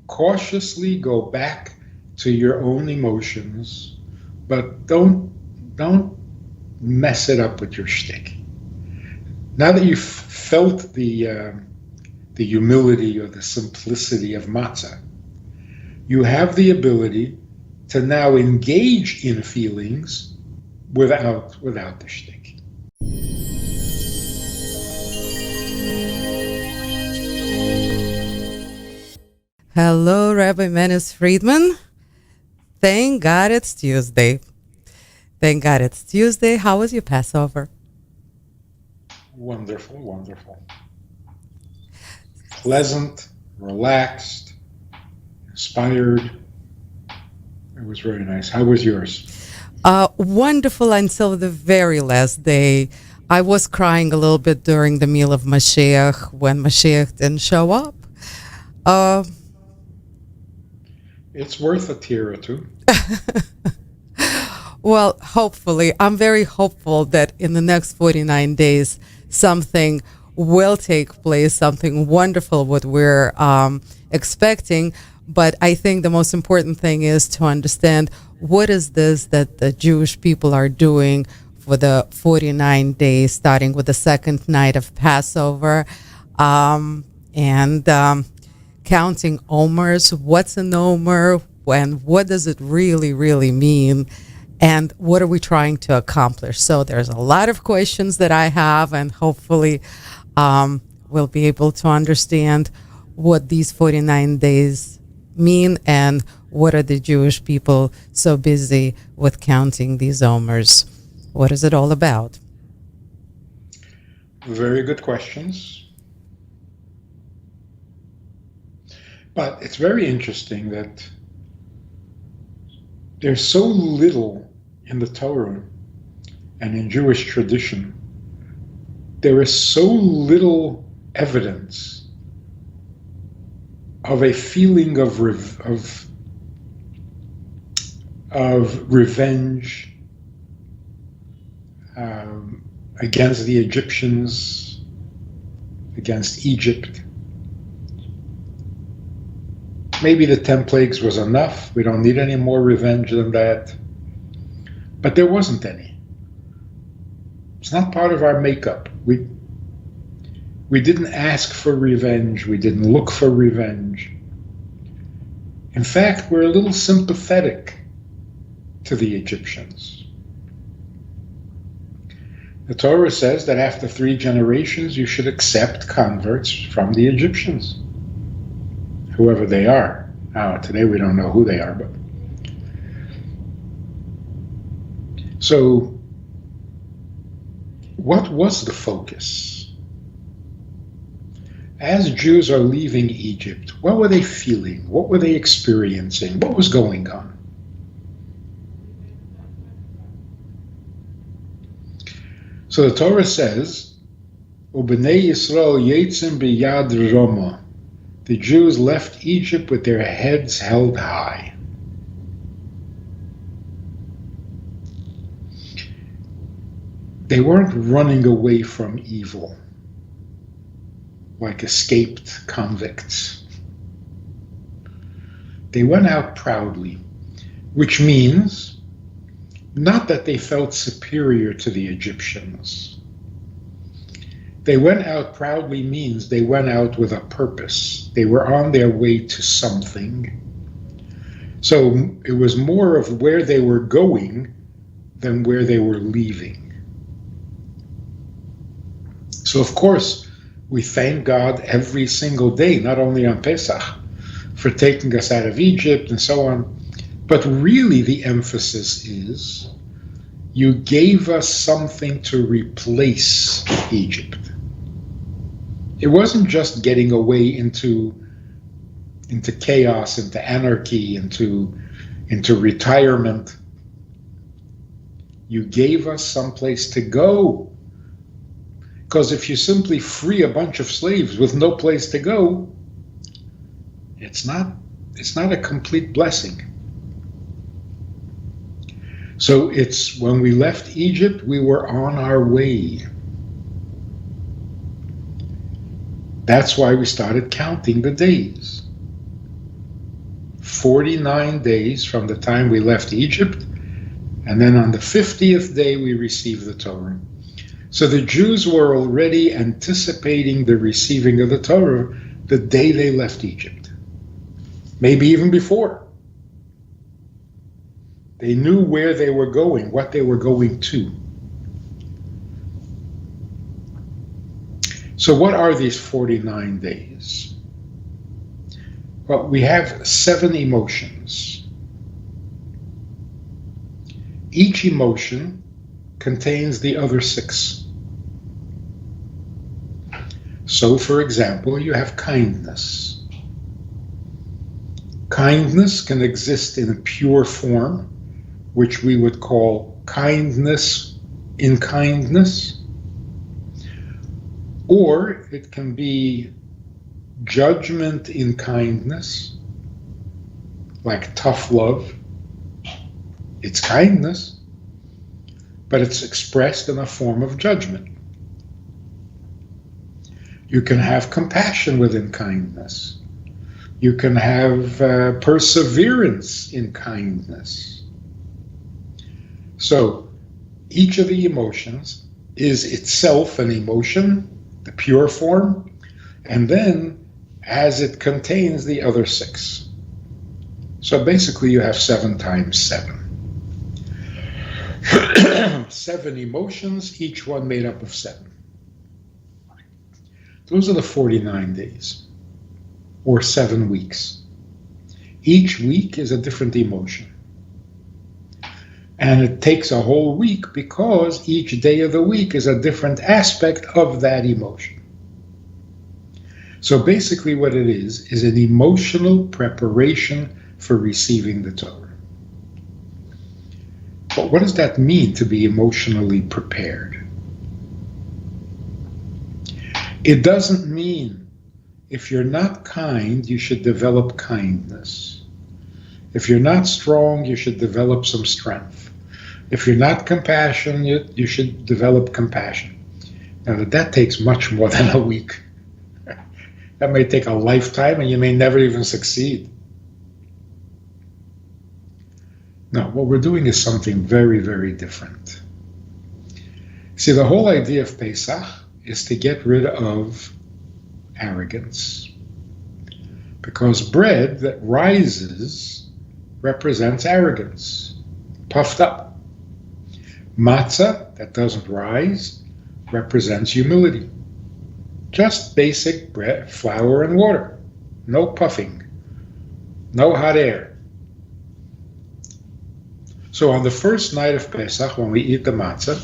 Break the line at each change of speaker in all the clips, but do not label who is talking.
cautiously go back to your own emotions, but don't mess it up with your shtick. Now that you've felt the humility or the simplicity of matzah, you have the ability to now engage in feelings without the shtick.
Hello, Rabbi Manis Friedman. Thank God it's Tuesday. Thank God it's Tuesday. How was your Passover?
Wonderful, wonderful. Pleasant, relaxed, inspired. It was very nice. How was yours?
Wonderful until the very last day. I was crying a little bit during the meal of Mashiach when Mashiach didn't show up.
It's worth a tear or two.
Well, hopefully. I'm very hopeful that in the next 49 days, something will take place, something wonderful what we're expecting. But I think the most important thing is to understand what is this that the Jewish people are doing for the 49 days, starting with the second night of Passover, and counting Omers. What's an Omer? And what does it really, really mean? And what are we trying to accomplish? So there's a lot of questions that I have, and hopefully we'll be able to understand what these 49 days mean and what are the Jewish people so busy with counting these Omers. What is it all about?
Very good questions. But it's very interesting that there's so little in the Torah and in Jewish tradition. There is so little evidence of a feeling of revenge against the Egyptians, against Egypt. Maybe the 10 plagues was enough. We don't need any more revenge than that. But there wasn't any. It's not part of our makeup. We didn't ask for revenge. We didn't look for revenge. In fact, we're a little sympathetic to the Egyptians. The Torah says that after 3 generations, you should accept converts from the Egyptians, whoever they are. Now, today we don't know who they are, but so what was the focus? As Jews are leaving Egypt, what were they feeling? What were they experiencing? What was going on? So the Torah says, "U'bnei Yisrael yetzim biyad Roma." The Jews left Egypt with their heads held high. They weren't running away from evil like escaped convicts. They went out proudly, which means not that they felt superior to the Egyptians. They went out proudly means they went out with a purpose. They were on their way to something. So it was more of where they were going than where they were leaving. So of course, we thank God every single day, not only on Pesach, for taking us out of Egypt and so on, but really the emphasis is, you gave us something to replace Egypt. It wasn't just getting away into chaos, into anarchy, into retirement. You gave us someplace to go. Because if you simply free a bunch of slaves with no place to go, it's not a complete blessing. So it's when we left Egypt, we were on our way. That's why we started counting the days. 49 days from the time we left Egypt, and then on the 50th day we received the Torah. So the Jews were already anticipating the receiving of the Torah the day they left Egypt. Maybe even before. They knew where they were going, what they were going to. So what are these 49 days? Well, we have 7 emotions. Each emotion contains the other 6. So, for example, you have kindness. Kindness can exist in a pure form, which we would call kindness in kindness, or it can be judgment in kindness, like tough love. It's kindness, but it's expressed in a form of judgment. You can have compassion within kindness. You can have perseverance in kindness. So each of the emotions is itself an emotion, the pure form, and then as it contains the other 6. So basically you have 7 times 7. 7 emotions, each one made up of 7. Those are the 49 days, or 7 weeks. Each week is a different emotion. And it takes a whole week because each day of the week is a different aspect of that emotion. So basically what it is an emotional preparation for receiving the Torah. But what does that mean, to be emotionally prepared? It doesn't mean if you're not kind, you should develop kindness. If you're not strong, you should develop some strength. If you're not compassionate, you should develop compassion. Now, that takes much more than a week. That may take a lifetime, and you may never even succeed. No, what we're doing is something very, very different. See, the whole idea of Pesach is to get rid of arrogance. Because bread that rises represents arrogance, puffed up. Matzah that doesn't rise represents humility. Just basic bread, flour, and water. No puffing. No hot air. So on the first night of Pesach, when we eat the matzah,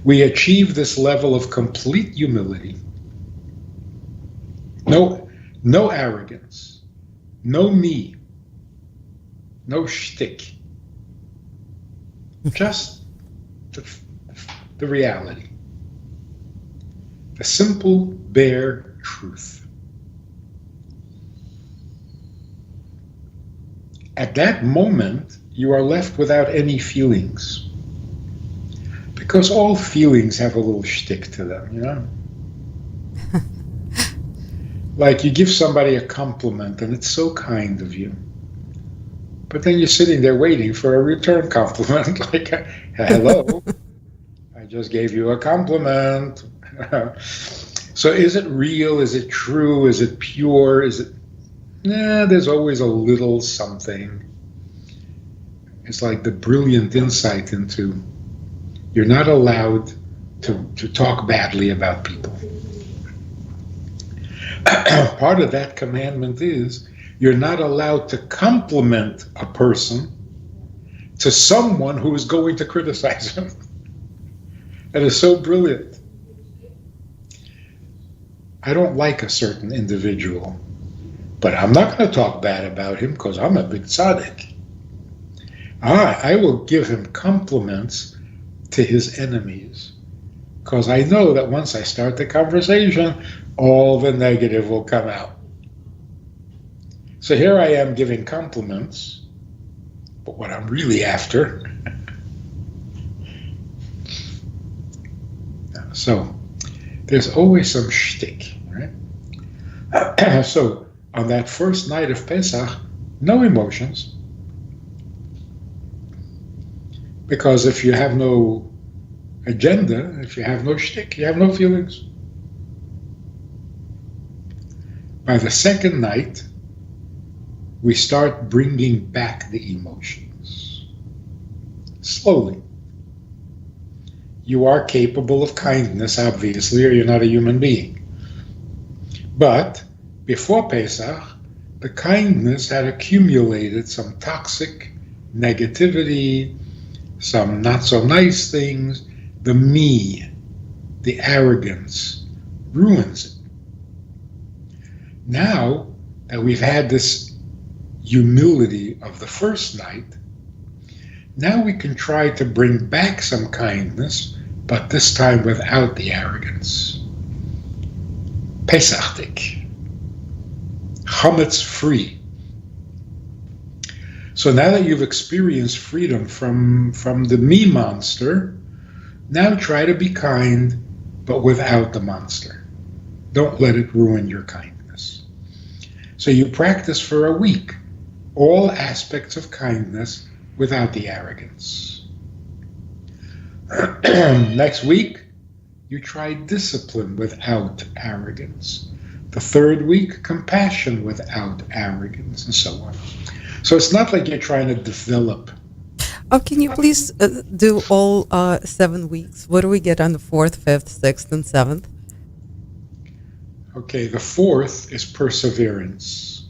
we achieve this level of complete humility. No arrogance. No me. No shtick. Just the reality. The simple, bare truth. At that moment, you are left without any feelings. Because all feelings have a little shtick to them, you know? Like you give somebody a compliment and it's so kind of you. But then you're sitting there waiting for a return compliment, like, hello, I just gave you a compliment. So is it real? Is it true? Is it pure? Is it... Nah, there's always a little something. It's like the brilliant insight into you're not allowed to talk badly about people. Part of that commandment is you're not allowed to compliment a person to someone who is going to criticize him. That is so brilliant. I don't like a certain individual, but I'm not going to talk bad about him because I'm a big tzaddik. I will give him compliments to his enemies because I know that once I start the conversation, all the negative will come out. So here I am giving compliments, but what I'm really after. So there's always some shtick, right? So on that first night of Pesach, no emotions. Because if you have no agenda, if you have no shtick, you have no feelings. By the second night, we start bringing back the emotions. Slowly. You are capable of kindness, obviously, or you're not a human being. But before Pesach, the kindness had accumulated some toxic negativity, some not so nice things. The me, the arrogance, ruins it. Now that we've had this humility of the first night, now we can try to bring back some kindness, but this time without the arrogance. Pesachtik, chametz free. So now that you've experienced freedom from the me monster, now try to be kind, but without the monster. Don't let it ruin your kindness. So you practice for a week all aspects of kindness without the arrogance. Next week, you try discipline without arrogance. The third week, compassion without arrogance, and so on. So it's not like you're trying to develop.
Oh, can you please do all 7 weeks? What do we get on the 4th, 5th, 6th, and 7th?
Okay, the fourth is perseverance.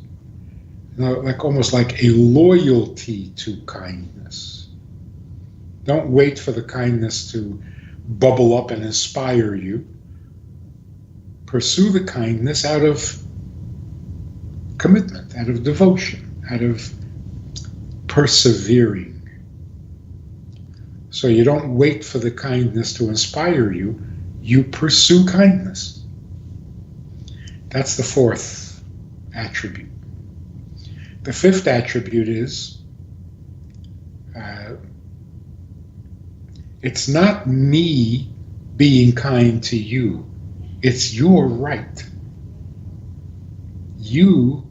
Like almost like a loyalty to kindness. Don't wait for the kindness to bubble up and inspire you. Pursue the kindness out of commitment, out of devotion, out of persevering. So you don't wait for the kindness to inspire you, you pursue kindness. That's the fourth attribute. The fifth attribute is, it's not me being kind to you, it's your right. You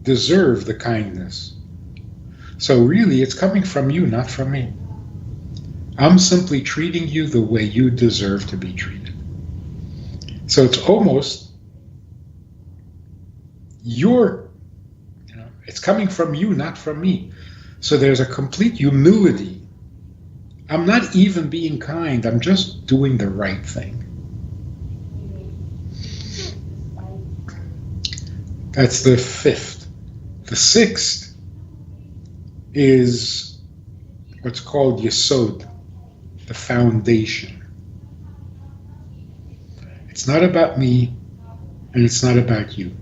deserve the kindness. So really, it's coming from you, not from me. I'm simply treating you the way you deserve to be treated. So it's almost it's coming from you, not from me. So there's a complete humility. I'm not even being kind, I'm just doing the right thing. That's the fifth. The sixth is what's called yesod, the foundation. It's not about me, and it's not about you.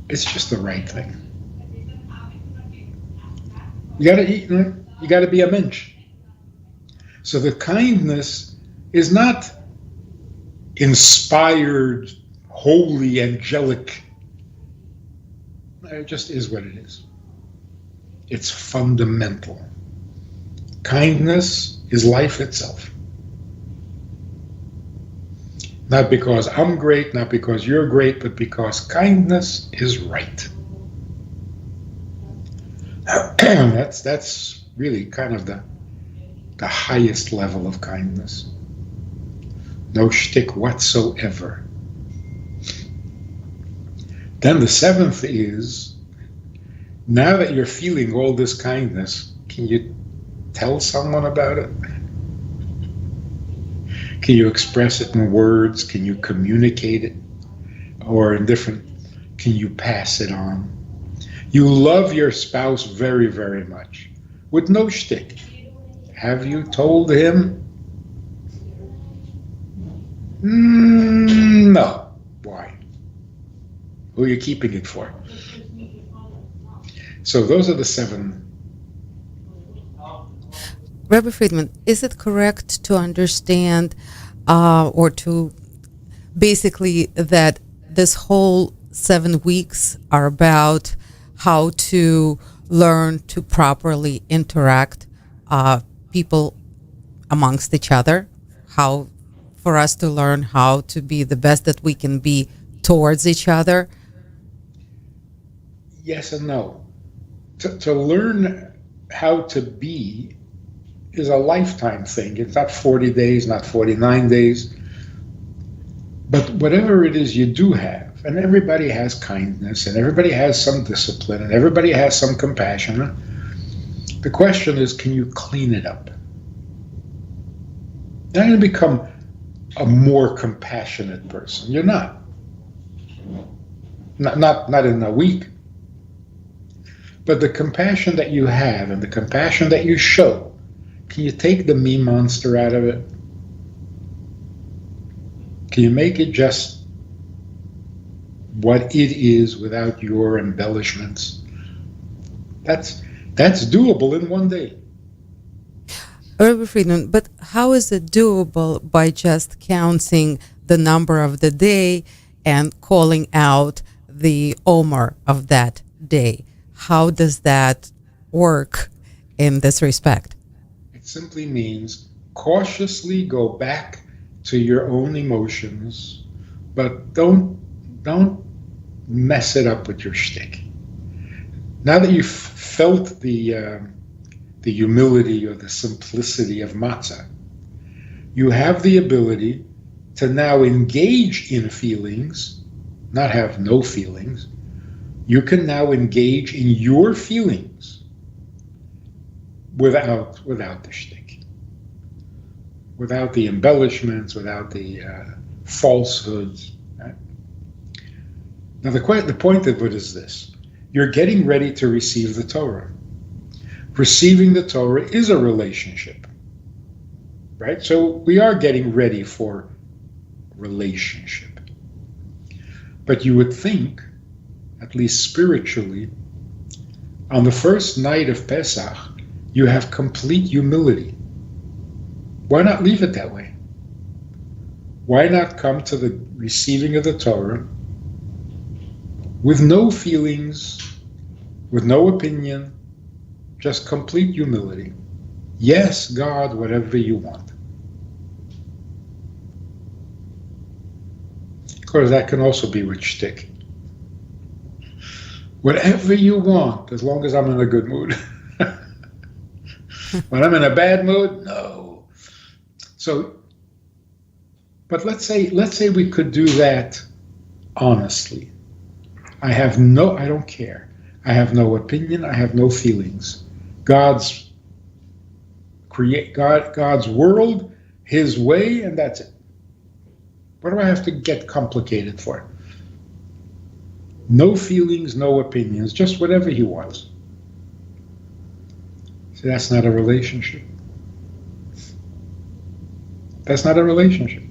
It's just the right thing. You gotta eat, you gotta be a mensch. So the kindness is not inspired, holy, angelic. It just is what it is. It's fundamental. Kindness is life itself. Not because I'm great, not because you're great, but because kindness is right. That's really kind of the highest level of kindness. No shtick whatsoever. Then the seventh is, now that you're feeling all this kindness, can you tell someone about it? Can you express it in words? Can you communicate it? Or in different, can you pass it on? You love your spouse very, very much, with no shtick. Have you told him? No. Why? Who are you keeping it for? So those are the seven.
Rabbi Friedman, is it correct to understand or to basically that this whole 7 weeks are about how to learn to properly interact people amongst each other, how for us to learn how to be the best that we can be towards each other?
yes and no. To learn how to be is a lifetime thing. It's not 40 days, not 49 days. But whatever it is you do have, and everybody has kindness, and everybody has some discipline, and everybody has some compassion, the question is, can you clean it up? You're not going to become a more compassionate person. You're not. Not in a week. But the compassion that you have and the compassion that you show, can you take the me monster out of it? Can you make it just what it is without your embellishments? That's doable in one day.
Rabbi Friedman, but how is it doable by just counting the number of the day and calling out the Omer of that day? How does that work in this respect?
It simply means cautiously go back to your own emotions, but don't mess it up with your shtick. Now that you've felt the humility or the simplicity of matzah, you have the ability to now engage in feelings, not have no feelings. You can now engage in your feelings without the shtick, without the embellishments, without the falsehoods. Right? Now the point of it is this. You're getting ready to receive the Torah. Receiving the Torah is a relationship, right? So we are getting ready for relationship. But you would think, at least spiritually, on the first night of Pesach, you have complete humility. Why not leave it that way? Why not come to the receiving of the Torah with no feelings, with no opinion, just complete humility? Yes, God, whatever you want. Of course, that can also be with shtick. Whatever you want, as long as I'm in a good mood. When I'm in a bad mood, no. So, but let's say we could do that honestly. I don't care. I have no opinion. I have no feelings. God's world, His way, and that's it. What do I have to get complicated for? No feelings, no opinions, just whatever He wants. See, that's not a relationship. That's not a relationship.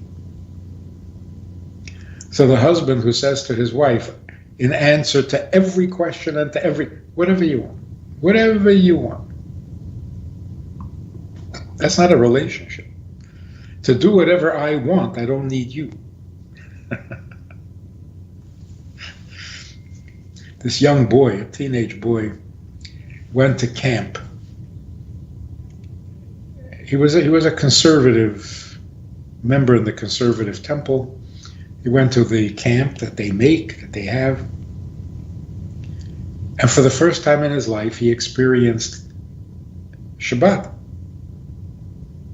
So the husband who says to his wife, in answer to every question and to whatever you want. That's not a relationship. To do whatever I want, I don't need you. This young boy, a teenage boy, went to camp. He was a conservative member in the conservative temple. He went to the camp that they have. And for the first time in his life, he experienced Shabbat.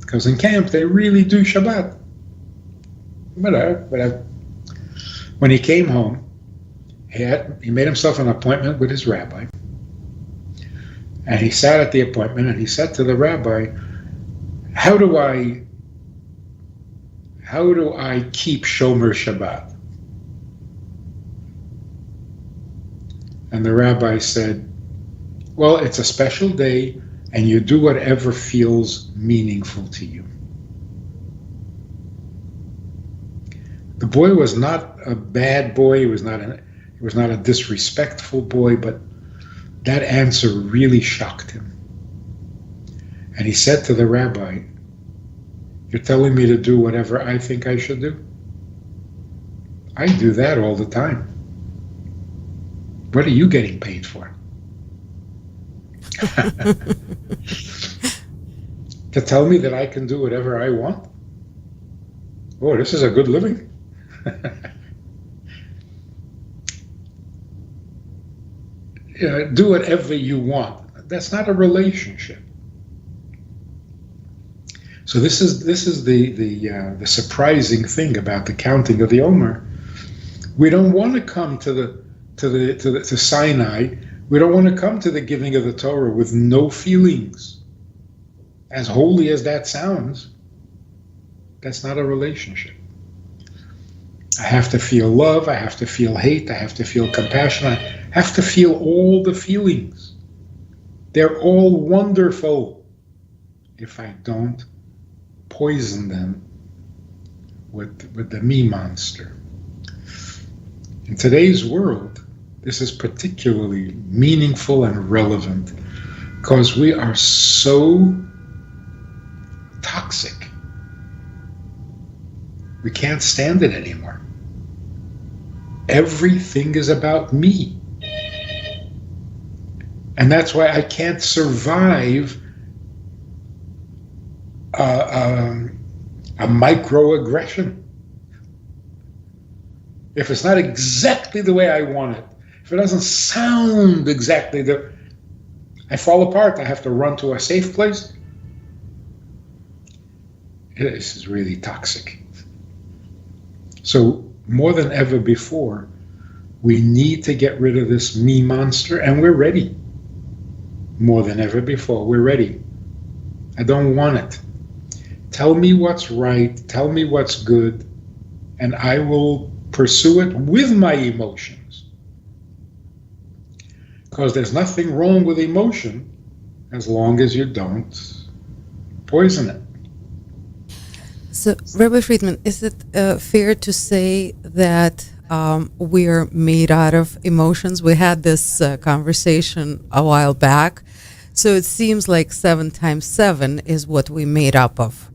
Because in camp, they really do Shabbat. Whatever. When he came home, he made himself an appointment with his rabbi. And he sat at the appointment and he said to the rabbi, How do I keep Shomer Shabbat? And the rabbi said, well, it's a special day and you do whatever feels meaningful to you. The boy was not a bad boy, he was not a disrespectful boy, but that answer really shocked him. And he said to the rabbi, you're telling me to do whatever I think I should do? I do that all the time. What are you getting paid for? To tell me that I can do whatever I want? Oh, this is a good living. do whatever you want. That's not a relationship. So this is the surprising thing about the counting of the Omer. We don't want to come to Sinai. We don't want to come to the giving of the Torah with no feelings. As holy as that sounds, that's not a relationship. I have to feel love. I have to feel hate. I have to feel compassion. I have to feel all the feelings. They're all wonderful. If I don't poison them with the me monster. In today's world, this is particularly meaningful and relevant because we are so toxic. We can't stand it anymore. Everything is about me. And that's why I can't survive a microaggression. If it's not exactly the way I want it, if it doesn't sound exactly I fall apart. I have to run to a safe place. This is really toxic. So more than ever before, we need to get rid of this me monster, and we're ready. More than ever before, we're ready. I don't want it. Tell me what's right, tell me what's good, and I will pursue it with my emotions. Because there's nothing wrong with emotion as long as you don't poison it.
So, Rabbi Friedman, is it fair to say that we are made out of emotions? We had this conversation a while back. So it seems like 7 times 7 is what we made up of.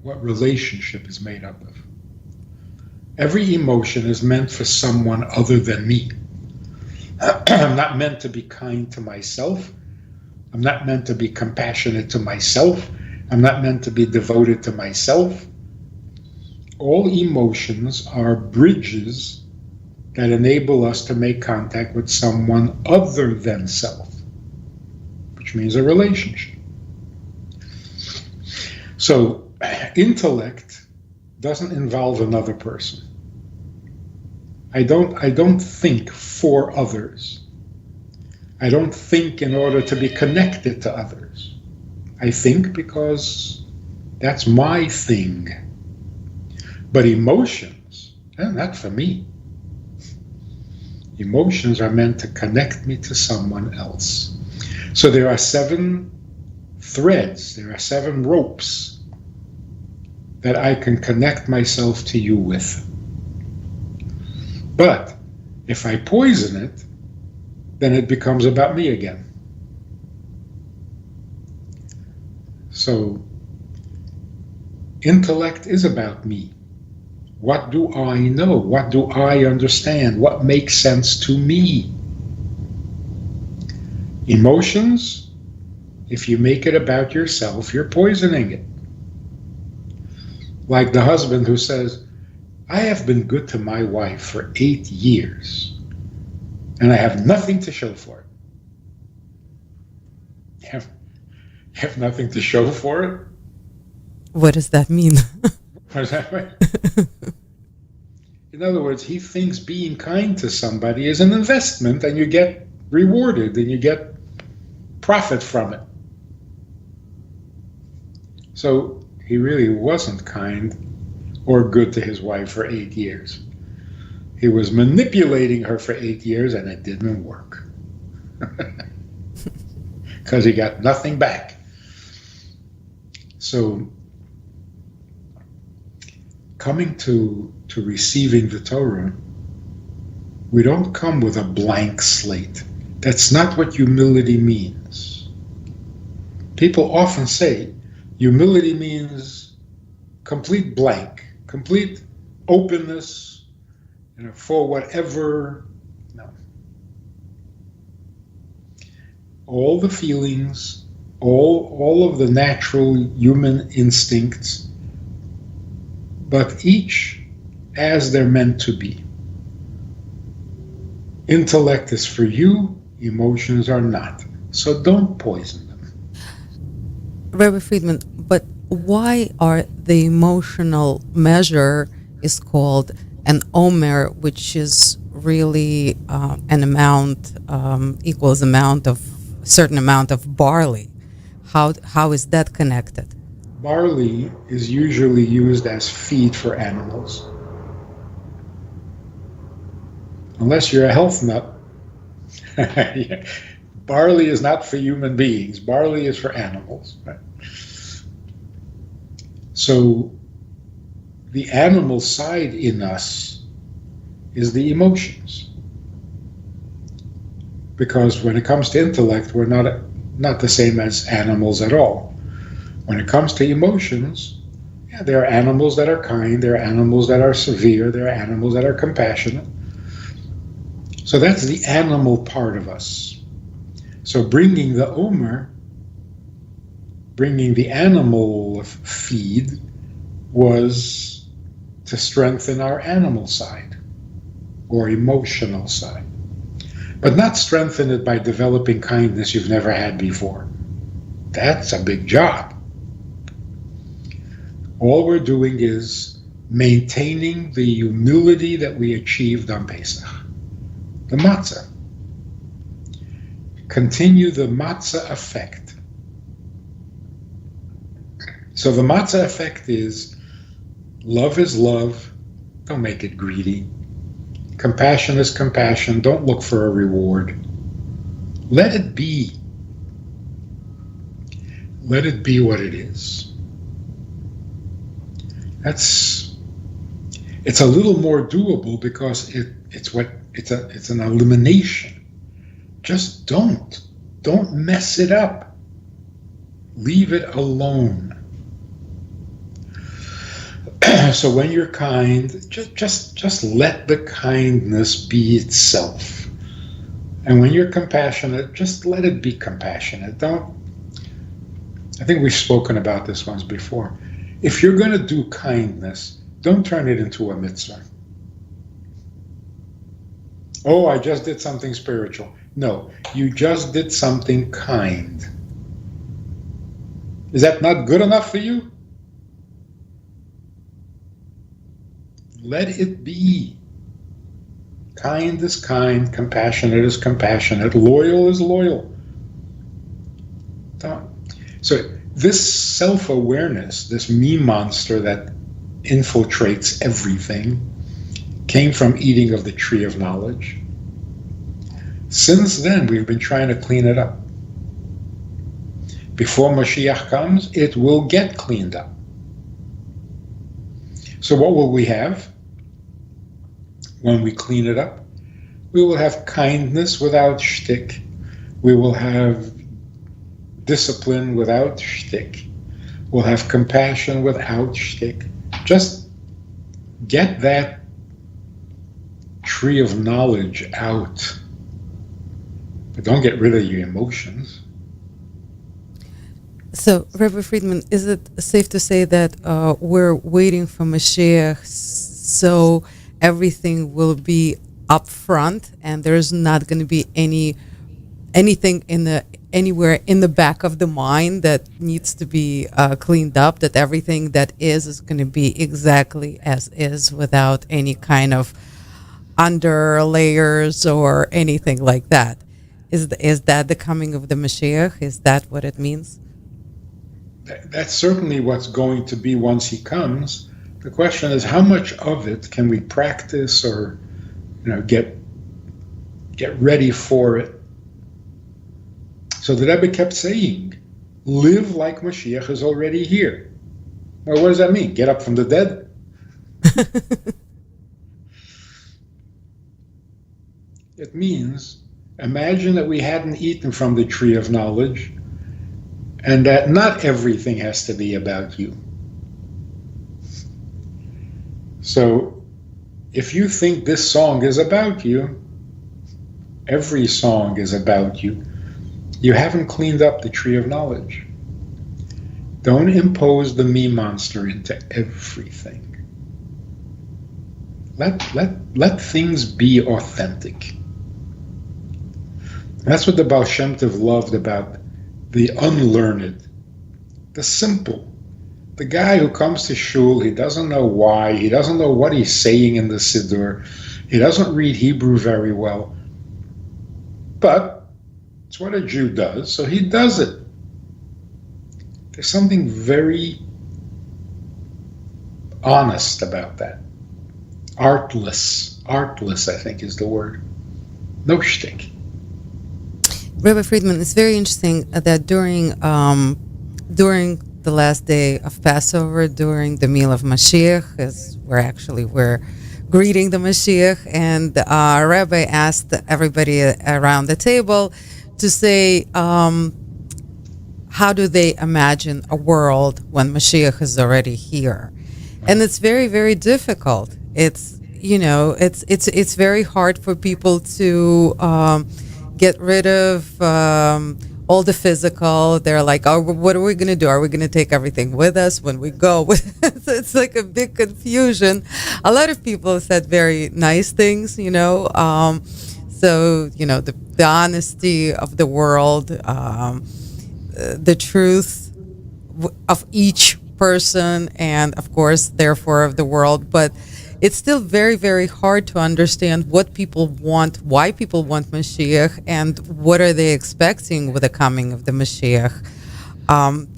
What relationship is made up of? Every emotion is meant for someone other than me. I'm not meant to be kind to myself. I'm not meant to be compassionate to myself. I'm not meant to be devoted to myself. All emotions are bridges that enable us to make contact with someone other than self, which means a relationship. So intellect doesn't involve another person. I don't think for others. I don't think in order to be connected to others. I think because that's my thing. But emotions, not for me. Emotions are meant to connect me to someone else. So there are 7 threads, there are 7 ropes that I can connect myself to you with. But if I poison it, then it becomes about me again. So intellect is about me. What do I know? What do I understand? What makes sense to me? Emotions, if you make it about yourself, you're poisoning it. Like the husband who says, I have been good to my wife for 8 years, and I have nothing to show for it. You have nothing to show for it?
What does that mean?
What is that mean? In other words, he thinks being kind to somebody is an investment and you get rewarded and you get profit from it. So he really wasn't kind or good to his wife for 8 years. He was manipulating her for 8 years and it didn't work. Because he got nothing back. So coming to receiving the Torah, we don't come with a blank slate. That's not what humility means. People often say humility means complete blank, complete openness, for whatever. No. All the feelings, all of the natural human instincts, but each as they're meant to be. Intellect is for you, emotions are not. So don't poison them.
Rabbi Friedman, but why are the emotional measure is called an Omer, which is really an amount equals amount of certain amount of barley? How is that connected?
Barley is usually used as feed for animals. Unless you're a health nut. Barley is not for human beings. Barley is for animals. Right? So the animal side in us is the emotions. Because when it comes to intellect, we're not the same as animals at all. When it comes to emotions, yeah, there are animals that are kind, there are animals that are severe, there are animals that are compassionate. So that's the animal part of us. So bringing the Omer, bringing the animal feed, was to strengthen our animal side or emotional side. But not strengthen it by developing kindness you've never had before. That's a big job. All we're doing is maintaining the humility that we achieved on Pesach. The matzah. Continue the matzah effect. So the matzah effect is love, don't make it greedy. Compassion is compassion, don't look for a reward. Let it be. Let it be what it is. It's a little more doable because it's an elimination. Just don't mess it up. Leave it alone. So when you're kind, just let the kindness be itself. And when you're compassionate, just let it be compassionate. I think we've spoken about this once before. If you're going to do kindness, don't turn it into a mitzvah. Oh, I just did something spiritual. No, you just did something kind. Is that not good enough for you? Let it be. Kind is kind, compassionate is compassionate, loyal is loyal. So this self-awareness, this me monster that infiltrates everything, came from eating of the tree of knowledge. Since then, we've been trying to clean it up. Before Mashiach comes, it will get cleaned up. So what will we have when we clean it up? We will have kindness without shtick. We will have discipline without shtick. We'll have compassion without shtick. Just get that tree of knowledge out. But don't get rid of your emotions.
So, Rabbi Friedman, is it safe to say that we're waiting for Mashiach so everything will be up front and there's not going to be anything anywhere in the back of the mind that needs to be cleaned up, that everything that is going to be exactly as is without any kind of under layers or anything like that? Is that the coming of the Mashiach? Is that what it means?
That's certainly what's going to be once he comes. The question is, how much of it can we practice or get ready for it? So the Rebbe kept saying, live like Mashiach is already here. Well, what does that mean? Get up from the dead? It means, imagine that we hadn't eaten from the tree of knowledge and that not everything has to be about you. So if you think this song is about you, every song is about you. You haven't cleaned up the tree of knowledge. Don't impose the me monster into everything. Let things be authentic. That's what the Baal Shem Tov loved about the unlearned, the simple. The guy who comes to shul, he doesn't know why, he doesn't know what he's saying in the Siddur, he doesn't read Hebrew very well, but it's what a Jew does, so he does it. There's something very honest about that. Artless, I think is the word. No shtick.
Rabbi Friedman, it's very interesting that during the last day of Passover, during the meal of Mashiach, as we're greeting the Mashiach, and Rabbi asked everybody around the table to say, how do they imagine a world when Mashiach is already here? And it's very, very difficult. It's very hard for people to get rid of all the physical. They're like, oh, what are we going to do? Are we going to take everything with us when we go? So it's like a big confusion. A lot of people said very nice things, So, the honesty of the world, the truth of each person, and of course, therefore, of the world. But it's still very, very hard to understand what people want, why people want Mashiach, and what are they expecting with the coming of the Mashiach.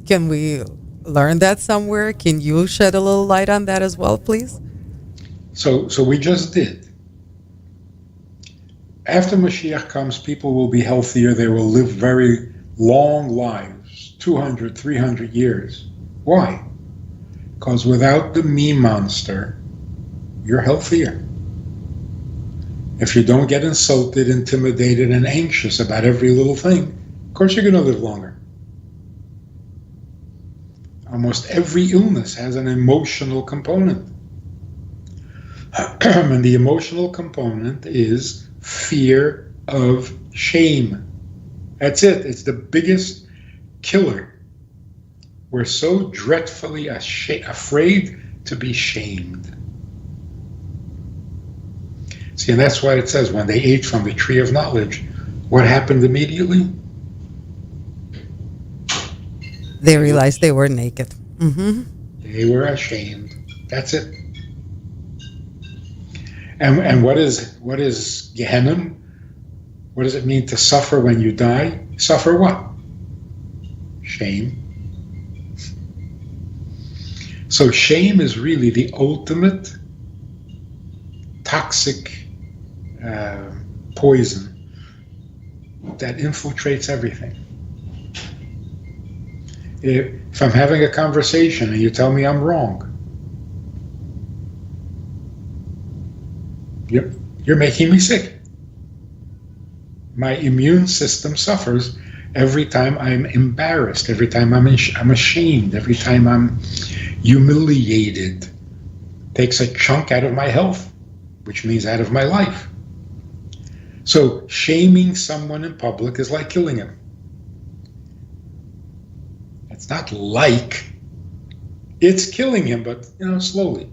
Can we learn that somewhere? Can you shed a little light on that as well, please?
So we just did. After Mashiach comes, people will be healthier. They will live very long lives, 200, 300 years. Why? Because without the me monster, you're healthier. If you don't get insulted, intimidated, and anxious about every little thing, of course you're going to live longer. Almost every illness has an emotional component. And the emotional component is fear of shame. That's it. It's the biggest killer. We're so dreadfully afraid to be shamed. See, and that's why it says when they ate from the tree of knowledge, what happened immediately?
They realized they were naked. Mm-hmm.
They were ashamed. That's it. And what is Gehenna? What does it mean to suffer when you die? Suffer what? Shame. So shame is really the ultimate toxic poison that infiltrates everything. If I'm having a conversation and you tell me I'm wrong, you're making me sick. My immune system suffers every time I'm embarrassed, every time I'm ashamed, every time I'm humiliated. Takes a chunk out of my health, which means out of my life. So shaming someone in public is like killing him. It's not like, it's killing him, but slowly.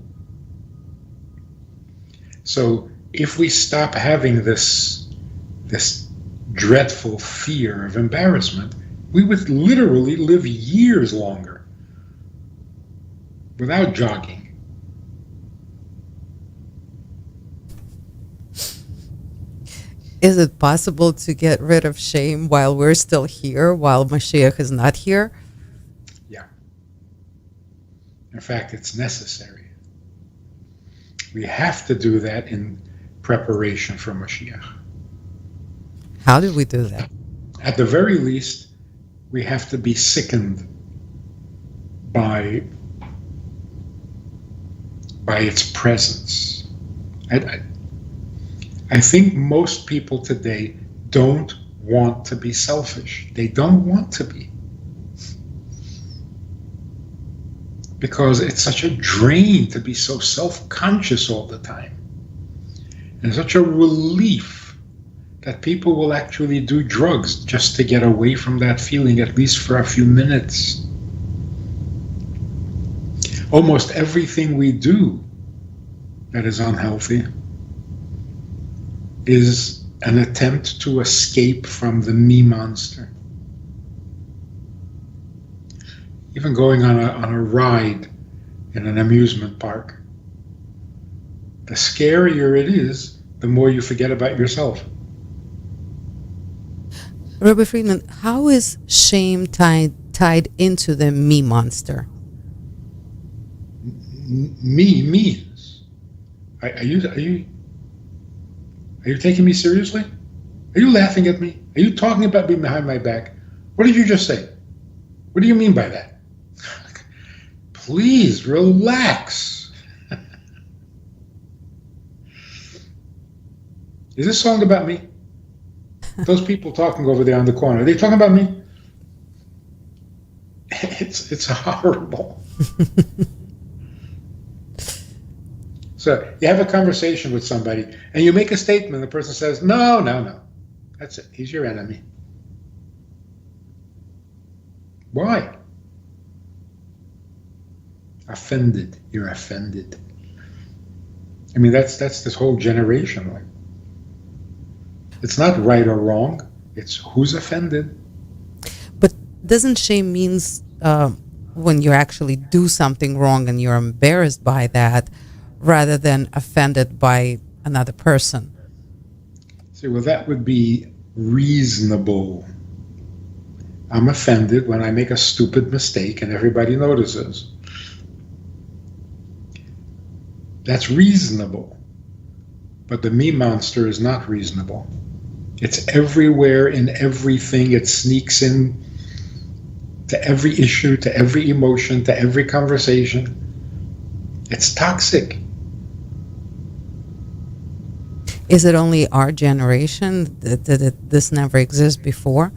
So if we stop having this dreadful fear of embarrassment, we would literally live years longer without jogging.
Is it possible to get rid of shame while we're still here, while Mashiach is not here?
Yeah. In fact, it's necessary. We have to do that in preparation for Mashiach.
How do we do that?
At the very least, we have to be sickened by its presence. I think most people today don't want to be selfish. They don't want to be. Because it's such a drain to be so self-conscious all the time. And such a relief that people will actually do drugs just to get away from that feeling, at least for a few minutes. Almost everything we do that is unhealthy is an attempt to escape from the me monster. Even going on a ride in an amusement park. The scarier it is, the more you forget about yourself.
Rabbi Friedman, how is shame tied into the me monster?
Me means. Are you taking me seriously? Are you laughing at me? Are you talking about me behind my back? What did you just say? What do you mean by that? Please relax. Is this song about me? Those people talking over there on the corner, are they talking about me? It's horrible. So you have a conversation with somebody and you make a statement, the person says, no. That's it. He's your enemy. Why? Offended. You're offended. I mean, that's this whole generation. Like, it's not right or wrong. It's who's offended.
But doesn't shame means when you actually do something wrong and you're embarrassed by that, rather than offended by another person?
See, well, that would be reasonable. I'm offended when I make a stupid mistake and everybody notices. That's reasonable. But the me monster is not reasonable. It's everywhere in everything. It sneaks in to every issue, to every emotion, to every conversation. It's toxic.
Is it only our generation? Did this never exist before?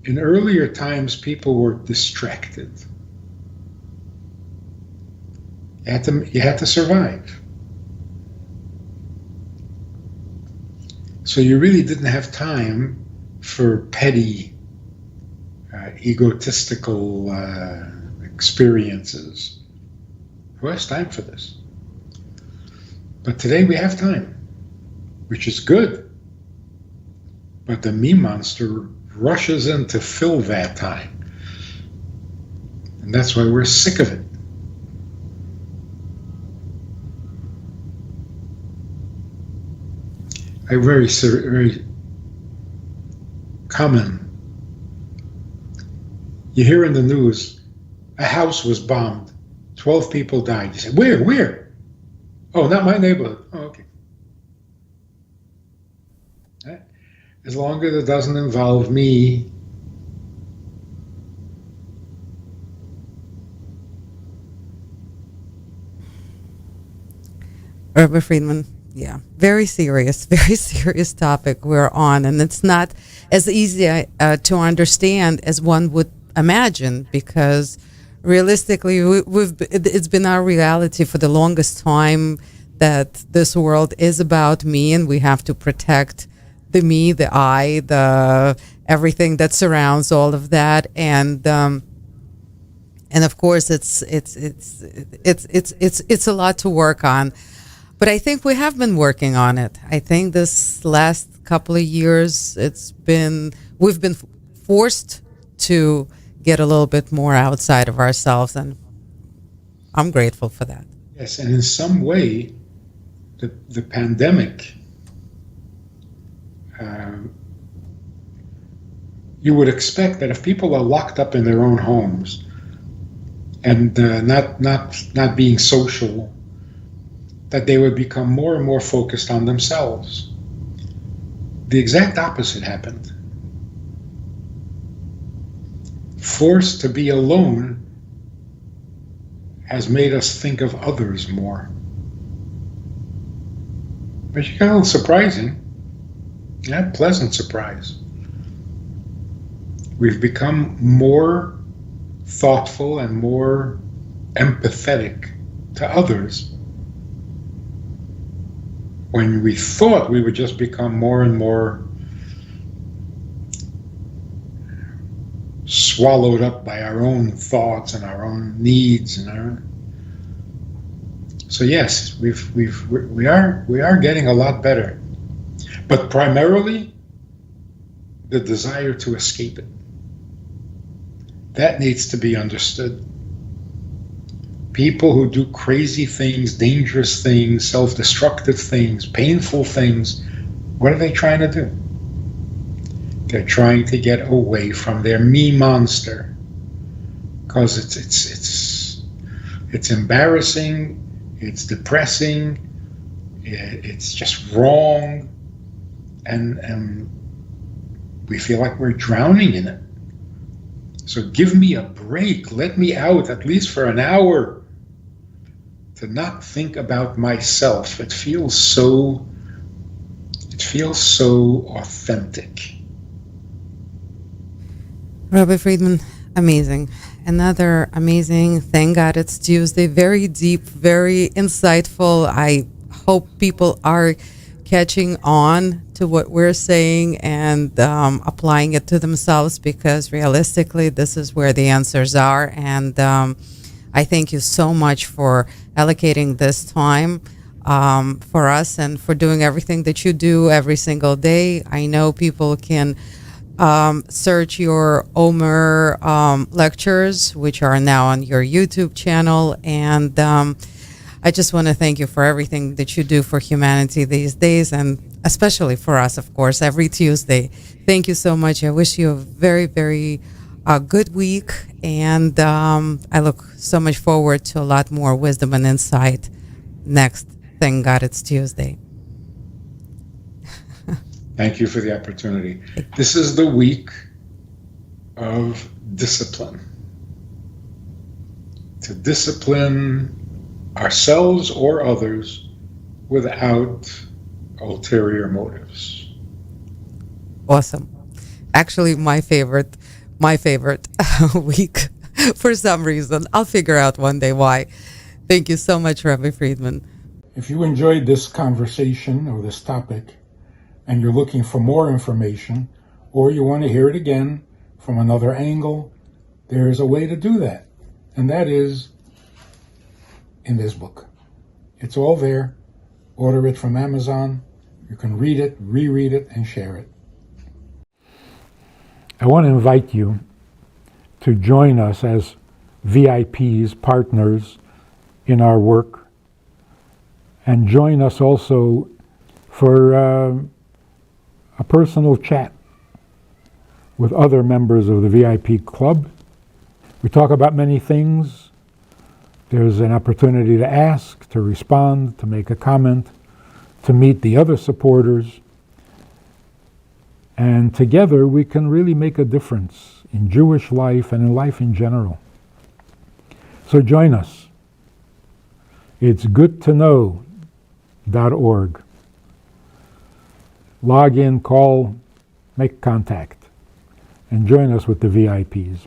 In earlier times, people were distracted. You had to survive. So you really didn't have time for petty, egotistical experiences. Who has time for this? But today we have time, which is good. But the me monster rushes in to fill that time. And that's why we're sick of it. A very common. You hear in the news, a house was bombed, 12 people died. You say, where? Oh, not my neighborhood. Oh, okay. As long as it doesn't involve me.
Rabbi Friedman, yeah, very serious topic we're on, and it's not as easy to understand as one would imagine, because realistically, it's been our reality for the longest time that this world is about me, and we have to protect the me, the I, the everything that surrounds all of that, and of course it's a lot to work on. But I think we have been working on it. I think this last couple of years, we've been forced to get a little bit more outside of ourselves, and I'm grateful for that.
Yes, and in some way, the pandemic, you would expect that if people are locked up in their own homes and not being social, that they would become more and more focused on themselves. The exact opposite happened. Forced to be alone has made us think of others more. But you got a little surprising. Yeah, pleasant surprise. We've become more thoughtful and more empathetic to others, when we thought we would just become more and more swallowed up by our own thoughts and our own needs So yes, we are getting a lot better. but primarily the desire to escape it. That needs to be understood. People who do crazy things, dangerous things, self-destructive things, painful things, what are they trying to do? They're trying to get away from their me monster, because it's embarrassing, it's depressing, it's just wrong, and we feel like we're drowning in it. So give me a break. Let me out at least for an hour to not think about myself. It feels so authentic.
Rabbi Friedman, amazing. Another amazing. Thank God it's Tuesday. Very deep, very insightful. I hope people are catching on to what we're saying and applying it to themselves, because realistically, this is where the answers are. And I thank you so much for allocating this time for us and for doing everything that you do every single day. I know people can search your Omer lectures, which are now on your YouTube channel. And I just want to thank you for everything that you do for humanity these days, and especially for us, of course, every Tuesday. Thank you so much. I wish you a very, very good week. And I look so much forward to a lot more wisdom and insight next. Thank God it's Tuesday.
Thank you for the opportunity. This is the week of discipline. To discipline ourselves or others without ulterior motives.
Awesome. Actually, my favorite week for some reason. I'll figure out one day why. Thank you so much, Rabbi Friedman.
If you enjoyed this conversation or this topic, and you're looking for more information, or you want to hear it again from another angle, there's a way to do that. And that is in this book. It's all there. Order it from Amazon. You can read it, reread it, and share it. I want to invite you to join us as VIPs, partners in our work, and join us also for a personal chat with other members of the VIP club. We talk about many things. There's an opportunity to ask, to respond, to make a comment, to meet the other supporters. And together we can really make a difference in Jewish life and in life in general. So join us. It's goodtoknow.org. Log in, call, make contact, and join us with the VIPs.